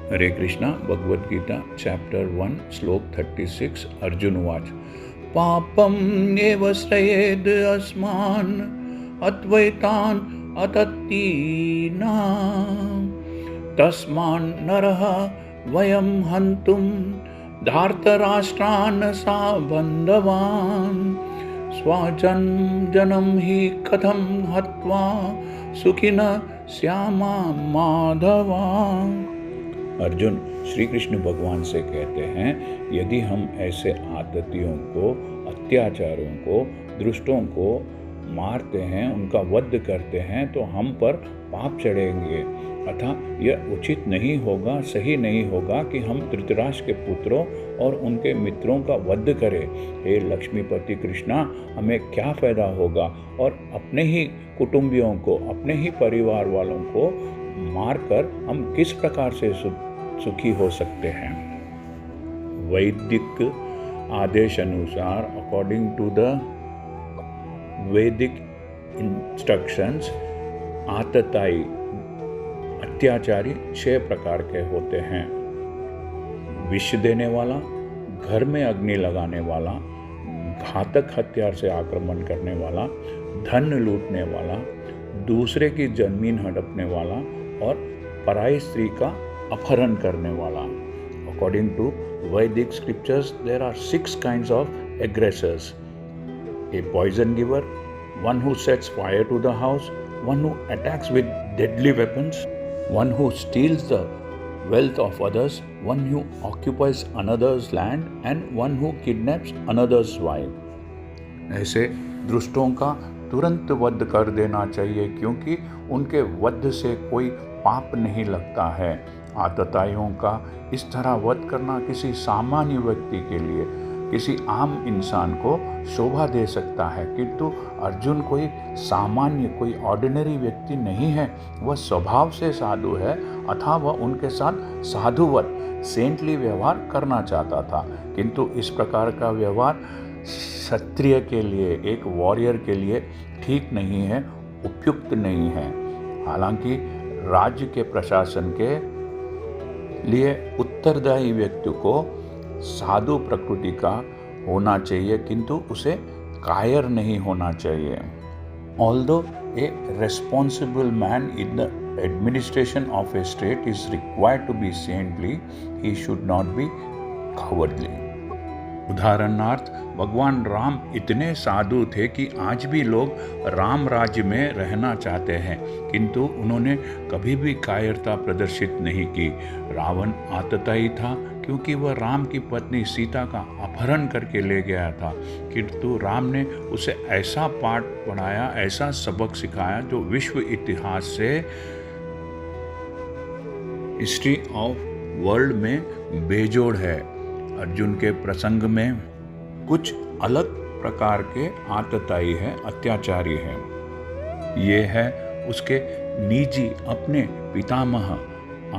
हरे Krishna Bhagavad Gita chapter 1 श्लोक 36 अर्जुन उवाच पापं एव श्रयेद् अस्मान् अद्वैतान् अतत्तीना तस्मान् नरः वयं हन्तुं धार्तराष्ट्रान् सा बन्धवान् स्वजनं हि कथं हत्वा सुखिनः स्यामा माधवा। अर्जुन श्री कृष्ण भगवान से कहते हैं, यदि हम ऐसे आततियों को, अत्याचारों को, दुष्टों को मारते हैं, उनका वध करते हैं तो हम पर पाप चढ़ेंगे। अतः यह उचित नहीं होगा, सही नहीं होगा कि हम धृतराष्ट्र के पुत्रों और उनके मित्रों का वध करें। हे लक्ष्मीपति कृष्णा, हमें क्या फायदा होगा और अपने ही कुटुंबियों को, अपने ही परिवार वालों को मारकर हम किस प्रकार से सुखी हो सकते हैं। वैदिक आदेश अनुसार, अकॉर्डिंग टू द वैदिक इंस्ट्रक्शंस, आतताई अत्याचारी 6 प्रकार के होते हैं। विष देने वाला, घर में अग्नि लगाने वाला, घातक हथियार से आक्रमण करने वाला, धन लूटने वाला, दूसरे की जमीन हड़पने वाला और पराई स्त्री का अपहरण करने वाला। According to Vedic scriptures, there are 6 kinds of aggressors: a poison giver, one who sets fire to the house, one who attacks with deadly weapons, one who steals the wealth of others, one who occupies another's land, and one who kidnaps another's wife. ऐसे दुष्टों का तुरंत वध कर देना चाहिए, क्योंकि उनके वध से कोई पाप नहीं लगता है। आतताइयों का इस तरह वध करना किसी सामान्य व्यक्ति के लिए, किसी आम इंसान को शोभा दे सकता है, किंतु अर्जुन कोई सामान्य, कोई ऑर्डिनरी व्यक्ति नहीं है। वह स्वभाव से साधु है, अतः वह उनके साथ साधुवत, सेंटली व्यवहार करना चाहता था। किंतु इस प्रकार का व्यवहार क्षत्रिय के लिए, एक वॉरियर के लिए ठीक नहीं है, उपयुक्त नहीं है। हालांकि राज्य के प्रशासन के लिए उत्तरदायी व्यक्ति को साधु प्रकृति का होना चाहिए, किंतु उसे कायर नहीं होना चाहिए। Although a responsible man in the administration of a state is required to be saintly, he should not be cowardly. उदाहरणार्थ, भगवान राम इतने साधु थे कि आज भी लोग राम राज्य में रहना चाहते हैं, किंतु उन्होंने कभी भी कायरता प्रदर्शित नहीं की। रावण आतताई था, क्योंकि वह राम की पत्नी सीता का अपहरण करके ले गया था, किंतु राम ने उसे ऐसा पाठ पढ़ाया, ऐसा सबक सिखाया जो विश्व इतिहास से, हिस्ट्री ऑफ वर्ल्ड में बेजोड़ है। अर्जुन के प्रसंग में कुछ अलग प्रकार के आतताई है, अत्याचारी है। ये है उसके निजी, अपने पितामह,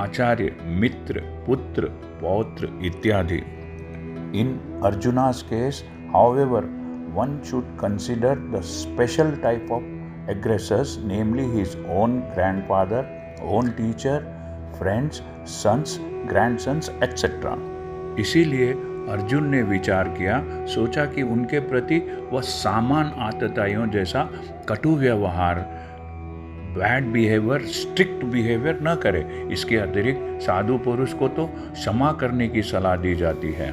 आचार्य, मित्र, पुत्र, पौत्र इत्यादि। In Arjuna's case, however, one should consider the special type of aggressors, namely his own grandfather, own teacher, friends, sons, grandsons, etc. इसीलिए अर्जुन ने विचार किया, सोचा कि उनके प्रति वह सामान आतताइयों जैसा कटु व्यवहार, बैड बिहेवियर, स्ट्रिक्ट बिहेवियर न करे। इसके अतिरिक्त साधु पुरुष को तो क्षमा करने की सलाह दी जाती है।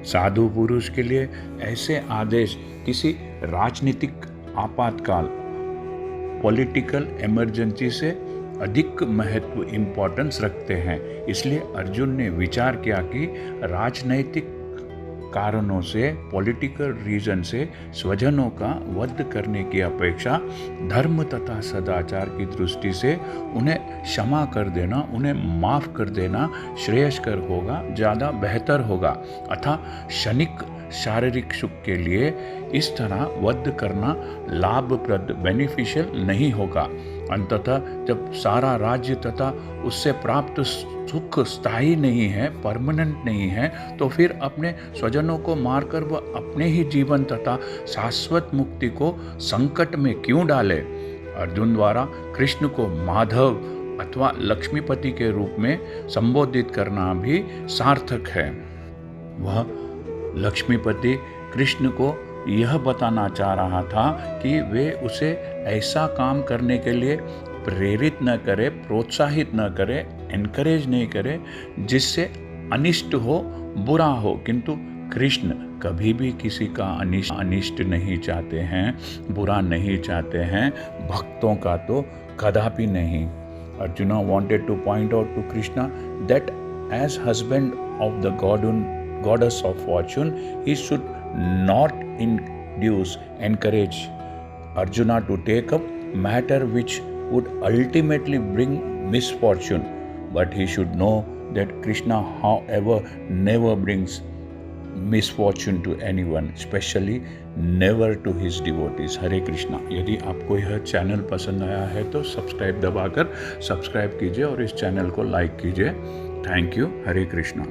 साधु पुरुष के लिए ऐसे आदेश किसी राजनीतिक आपातकाल, पॉलिटिकल इमरजेंसी से अधिक महत्व, इम्पोर्टेंस रखते हैं। इसलिए अर्जुन ने विचार किया कि राजनैतिक कारणों से, पॉलिटिकल रीजन से स्वजनों का वध करने की अपेक्षा धर्म तथा सदाचार की दृष्टि से उन्हें क्षमा कर देना, उन्हें माफ़ कर देना श्रेयस्कर होगा, ज़्यादा बेहतर होगा। अतः क्षणिक शारीरिक सुख के लिए इस तरह वध करना लाभप्रद, बेनिफिशियल नहीं होगा। अंततः जब सारा राज्य तथा उससे प्राप्त सुख स्थायी नहीं है, परमानेंट नहीं है, तो फिर अपने स्वजनों को मारकर वह अपने ही जीवन तथा शाश्वत मुक्ति को संकट में क्यों डाले। अर्जुन द्वारा कृष्ण को माधव अथवा लक्ष्मीपति के रूप में संबोधित करना भी सार्थक है। वह लक्ष्मीपति कृष्ण को यह बताना चाह रहा था कि वे उसे ऐसा काम करने के लिए प्रेरित न करे, प्रोत्साहित न करे, एनकरेज नहीं करे जिससे अनिष्ट हो, बुरा हो। किंतु कृष्ण कभी भी किसी का अनिष्ट नहीं चाहते हैं, बुरा नहीं चाहते हैं, भक्तों का तो कदापि नहीं। Arjuna wanted to point out to Krishna that as husband of the goddess of fortune, he should not encourage Arjuna to take up matter which would ultimately bring misfortune, but he should know that Krishna, however, never brings misfortune to anyone, especially never to his devotees. हरे कृष्णा। यदि आपको यह channel पसंद आया है तो subscribe दबाकर subscribe कीजिए और इस चैनल को लाइक कीजिए। Thank you. हरे कृष्णा।